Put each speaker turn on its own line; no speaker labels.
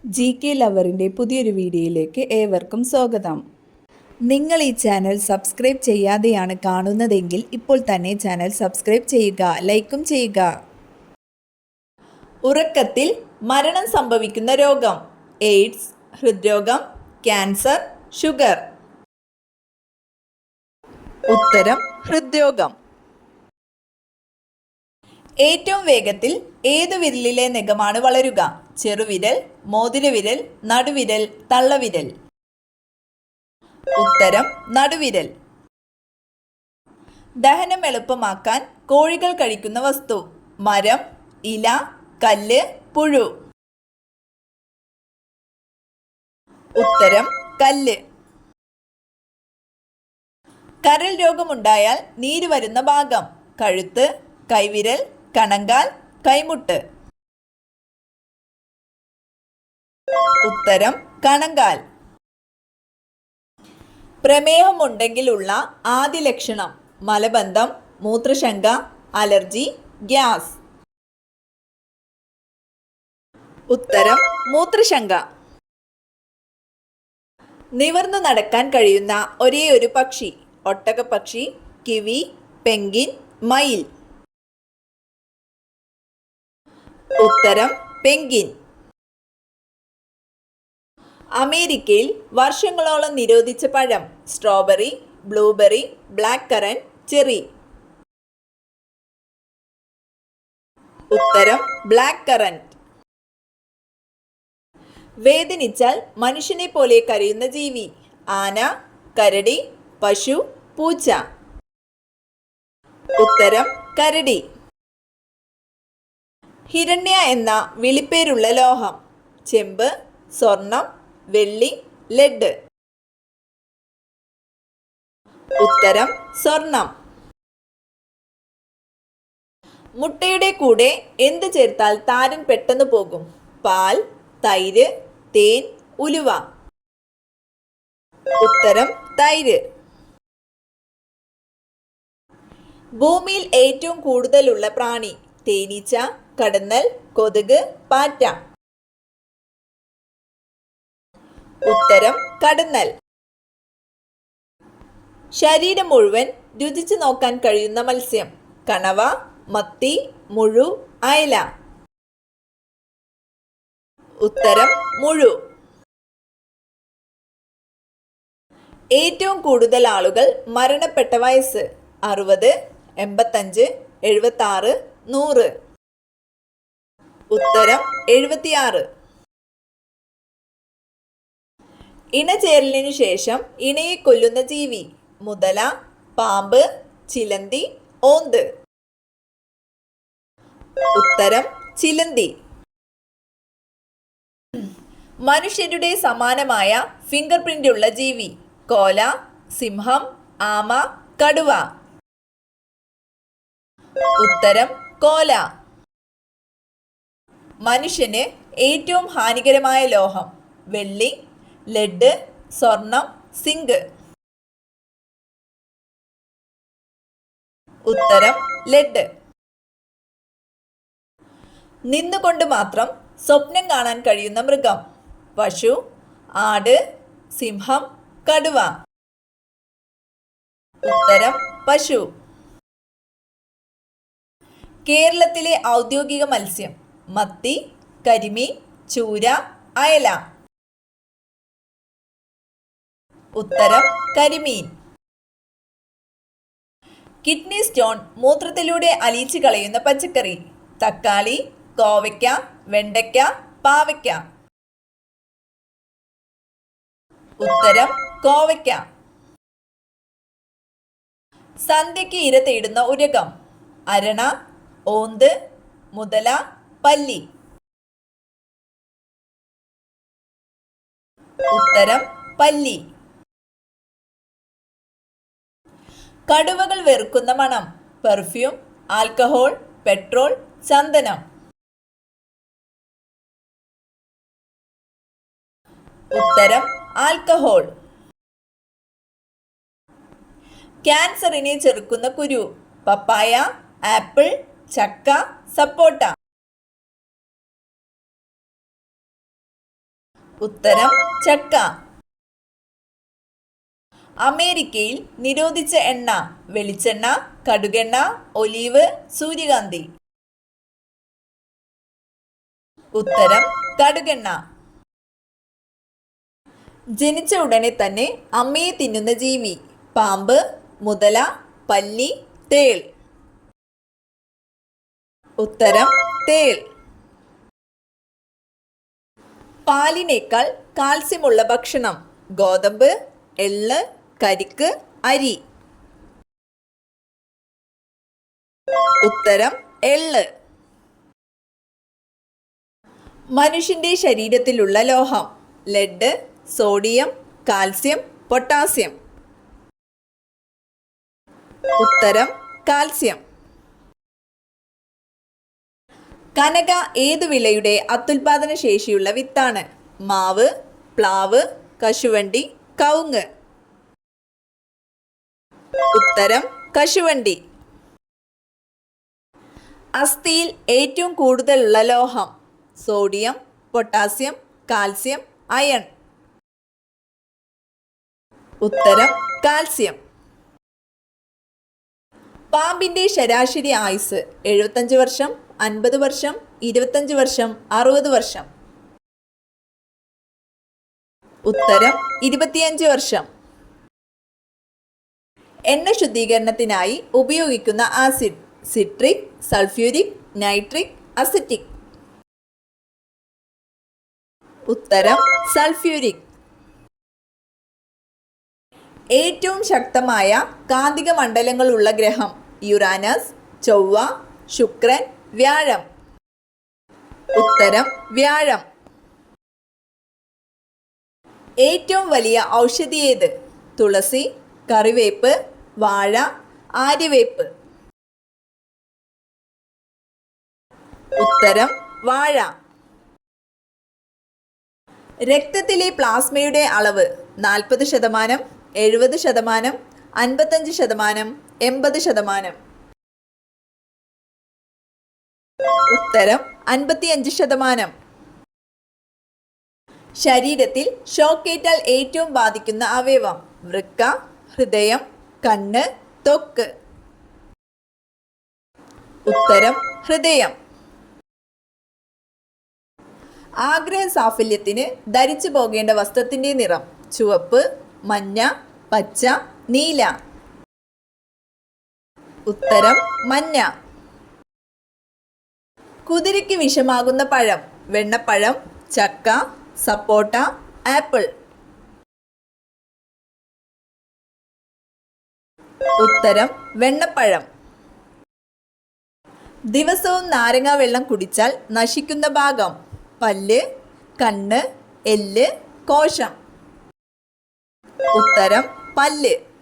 GK ലവറിൻ്റെ പുതിയൊരു വീഡിയോയിലേക്ക് ഏവർക്കും സ്വാഗതം. നിങ്ങൾ ഈ ചാനൽ സബ്സ്ക്രൈബ് ചെയ്യാതെയാണ് കാണുന്നതെങ്കിൽ ഇപ്പോൾ തന്നെ ചാനൽ സബ്സ്ക്രൈബ് ചെയ്യുക, ലൈക്കും ചെയ്യുക. ഉറക്കത്തിൽ മരണം സംഭവിക്കുന്ന രോഗം: എയ്ഡ്സ്, ഹൃദ്രോഗം, ക്യാൻസർ, ഷുഗർ. ഉത്തരം ഹൃദ്രോഗം. ഏറ്റവും വേഗത്തിൽ ഏതു വിരലിലെ നഖമാണ് വളരുക? ചെറുവിരൽ, മോതിരവിരൽ, നടുവിരൽ, തള്ളവിരൽ. ഉത്തരം നടുവിരൽ. ദഹനം എളുപ്പമാക്കാൻ കോഴികൾ കഴിക്കുന്ന വസ്തു: മരം, ഇല, കല്ല്, പുഴു. ഉത്തരം കല്ല്. കരൾ രോഗമുണ്ടായാൽ നീര് വരുന്ന ഭാഗം: കഴുത്ത്, കൈവിരൽ, കണങ്കാൽ, കൈമുട്ട്. ഉത്തരം കണങ്കാൽ. പ്രമേഹമുണ്ടെങ്കിലുള്ള ആദ്യ ലക്ഷണം: മലബന്ധം, മൂത്രശങ്ക, അലർജി, ഗ്യാസ്. ഉത്തരം മൂത്രശങ്ക. നിവർന്നു നടക്കാൻ കഴിയുന്ന ഒരേയൊരു പക്ഷി: ഒട്ടകപ്പക്ഷി, കിവി, പെൻഗ്വിൻ, മയിൽ. ഉത്തരം പെൻഗ്വിൻ. അമേരിക്കയിൽ വർഷങ്ങളോളം നിരോധിച്ച പഴം: strawberry, blueberry, black currant, cherry. ഉത്തരം ബ്ലാക്ക് കറന്റ്. വേദനിച്ചാൽ മനുഷ്യനെ പോലെ കരയുന്ന ജീവി: ആന, കരടി, പശു, പൂച്ച. ഉത്തരം കരടി. ഹിരണ്യ എന്ന വിളിപ്പേരുള്ള ലോഹം: ചെമ്പ്, സ്വർണം, വെള്ളി, ലെഡ്. ഉത്തരം സ്വർണം. മുട്ടയുടെ കൂടെ എന്ത് ചേർത്താൽ താരൻ പെട്ടെന്ന് പോകും? പാൽ, തൈര്, തേൻ, ഉലുവ. ഉത്തരം തൈര്. ഭൂമിയിൽ ഏറ്റവും കൂടുതലുള്ള പ്രാണി: തേനീച്ച, കടന്നൽ, കൊതുക്, പാറ്റ. ഉത്തരം കടന്നൽ. ശരീരം മുഴുവൻ രുചിച്ചു നോക്കാൻ കഴിയുന്ന മത്സ്യം: കണവ, മത്തി, മുഴു, അയല. ഉത്തരം മുഴു. ഏറ്റവും കൂടുതൽ ആളുകൾ മരണപ്പെട്ട വയസ്സ്: 60, 85, 76, 100. ഉത്തരം 76. ഇണചേരലിനു ശേഷം ഇണയെ കൊല്ലുന്ന ജീവി: മുതല, പാമ്പ്, ചിലന്തി, ഓന്ത്. ഉത്തരം ചിലന്തി. മനുഷ്യരുടെ സമാനമായ ഫിംഗർ പ്രിന്റ് ഉള്ള ജീവി: കോല, സിംഹം, ആമ, കടുവ. ഉത്തരം കോല. മനുഷ്യന് ഏറ്റവും ഹാനികരമായ ലോഹം: വെള്ളി, ലെഡ്, സ്വർണം, സിങ്ക്. ഉത്തരം ലെഡ്. നിന്നുകൊണ്ട് മാത്രം സ്വപ്നം കാണാൻ കഴിയുന്ന മൃഗം: പശു, ആട്, സിംഹം, കടുവ. ഉത്തരം പശു. കേരളത്തിലെ ഔദ്യോഗിക മത്സ്യം: മത്തി, കരിമീൻ, ചൂര, അയല. ഉത്തരം കരിമീൻ. കിഡ്നി സ്റ്റോൺ മൂത്രത്തിലൂടെ അലിയിച്ചു കളയുന്ന പച്ചക്കറി: തക്കാളി, കോവയ്ക്ക, വെണ്ടയ്ക്ക, പാവയ്ക്ക. ഉത്തരം കോവയ്ക്ക. സന്ധ്യയ്ക്ക് ഇര തേടുന്ന ഉരകം: അരണ, ഓന്ത്, മുതല, പല്ലി. ഉത്തരം പല്ലി. കടുവകൾ വെറുക്കുന്ന മണം: പെർഫ്യൂം, ആൽക്കഹോൾ, പെട്രോൾ, ചന്ദനം. ഉത്തരം ആൽക്കഹോൾ. ക്യാൻസറിനെ ചെറുക്കുന്ന കുരു: പപ്പായ, ആപ്പിൾ, ചക്ക, സപ്പോട്ട. ഉത്തരം ചക്ക. അമേരിക്കയിൽ നിരോധിച്ച എണ്ണ വെളിച്ചെണ്ണ, കടുകെണ്ണ, ഒലീവ്, സൂര്യകാന്തി. ഉത്തരം കടുകെണ്ണ. ജനിച്ച ഉടനെ തന്നെ അമ്മയെ തിന്നുന്ന ജീവി പാമ്പ്, മുതല, പല്ലി, തേൾ. ഉത്തരം തേൾ. പാലിനേക്കാൾ കാൽസ്യമുള്ള ഭക്ഷണം ഗോതമ്പ്, എള്ള്, കരിക്ക്, അരി. ഉത്തരം എള്ള്. മനുഷ്യന്റെ ശരീരത്തിലുള്ള ലോഹം ലെഡ്, സോഡിയം, കാൽസ്യം, പൊട്ടാസ്യം. ഉത്തരം കാൽസ്യം. കനക ഏതു വിളയുടെ അത്യുൽപാദന ശേഷിയുള്ള വിത്താണ്? മാവ്, പ്ലാവ്, കശുവണ്ടി, കവുങ്ങ്. ഉത്തരം കശുവണ്ടി. അസ്ഥിയിൽ ഏറ്റവും കൂടുതലുള്ള ലോഹം സോഡിയം, പൊട്ടാസ്യം, കാൽസ്യം, അയൺ. ഉത്തരം കാൽസ്യം. പാമ്പിന്റെ ശരാശരി ആയുസ് 75 വർഷം, 50 വർഷം, 25 വർഷം, 60 വർഷം. ഉത്തരം 25 വർഷം. എണ്ണ ശുദ്ധീകരണത്തിനായി ഉപയോഗിക്കുന്ന acid citric, sulphuric, nitric, acetic. ഉത്തരം സൾഫ്യൂരിക്. ഏറ്റവും ശക്തമായ കാന്തിക മണ്ഡലങ്ങളുള്ള ഗ്രഹം യുറാനസ്, ചൊവ്വ, ശുക്രൻ, വ്യാഴം. ഉത്തരം വ്യാഴം. ഏറ്റവും വലിയ ഔഷധി ഏത്? തുളസി, കറിവേപ്പ്, വാഴ, ആര്യവേപ്പ്. ഉത്തരം വാഴ. രക്തത്തിലെ പ്ലാസ്മയുടെ അളവ് 40%, 70%, 55%, 80%. ഉത്തരം 55%. ശരീരത്തിൽ ഷോക്കേറ്റാൽ ഏറ്റവും ബാധിക്കുന്ന അവയവം വൃക്ക, ഹൃദയം, കണ്ണ്, ത്വക്ക്. ഉത്തരം ഹൃദയം. ആഗ്രഹ സാഫല്യത്തിന് ധരിച്ചു പോകേണ്ട വസ്ത്രത്തിന്റെ നിറം ചുവപ്പ്, മഞ്ഞ, പച്ച, നീല. ഉത്തരം മഞ്ഞ. കുതിരയ്ക്ക് വിഷമാകുന്ന പഴം വെണ്ണപ്പഴം, ചക്ക, സപ്പോട്ട, ആപ്പിൾ. ഉത്തരം വെണ്ണപ്പഴം. ദിവസവും നാരങ്ങ വെള്ളം കുടിച്ചാൽ നശിക്കുന്ന ഭാഗം പല്ല്, കണ്ണ്, എല്ല്, കോശം. ഉത്തരം പല്ല്.